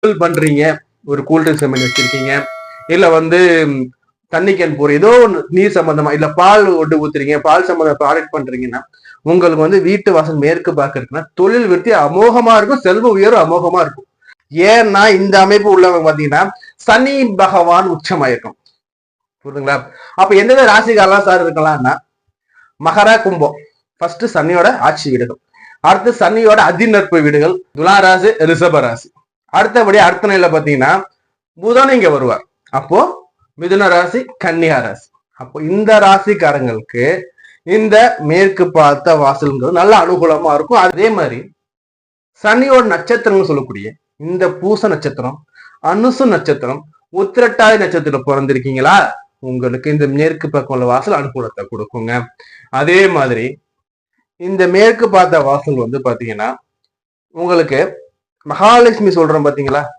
பண்றீங்க, ஒரு cool drinks company வச்சிருக்கீங்க, இல்ல வந்து தண்ணி கேன் போற ஏதோ ஒன்று நீர் சம்பந்தமா, இல்ல பால் ஒட்டு ஊத்துறீங்க, பால் சம்பந்த ப்ராடக்ட் பண்றீங்கன்னா உங்களுக்கு வந்து வீட்டு வாசல் மேற்கு பார்க்க இருக்குன்னா தொழில் விருத்தி அமோகமா இருக்கும், செல்வ உயர்வு அமோகமா இருக்கும். ஏன்னா இந்த அமைப்பு உள்ளவங்க பாத்தீங்கன்னா சனி பகவான் உச்சமாயிருக்கும். புரியுதுங்களா? அப்ப எந்தெந்த ராசிகாரெல்லாம் சார் இருக்கலாம்னா மகர கும்பம் ஃபர்ஸ்ட் சனியோட ஆட்சி வீடுகள், அடுத்து சனியோட அதிநட்பு வீடுகள் துலா ராசி, ரிஷப ராசி. அடுத்தபடி அடுத்த நிலையில பாத்தீங்கன்னா புதன் இங்க வருவார். அப்போ மிதுன ராசி, கன்னியா ராசி. அப்போ இந்த ராசிக்காரங்களுக்கு இந்த மேற்கு பார்த்த வாசல்ங்கிறது நல்ல அனுகூலமா இருக்கும். அதே மாதிரி சனியோட நட்சத்திரம்னு சொல்லக்கூடிய இந்த பூச நட்சத்திரம், அனுசு நட்சத்திரம், உத்திரட்டாதி நட்சத்திரம் பிறந்திருக்கீங்களா, உங்களுக்கு இந்த மேற்கு பக்கம் உள்ள வாசல் அனுகூலத்தை கொடுக்குங்க. அதே மாதிரி இந்த மேற்கு பார்த்த வாசல் வந்து பாத்தீங்கன்னா உங்களுக்கு மகாலட்சுமி சொல்றோம் பாத்தீங்களா,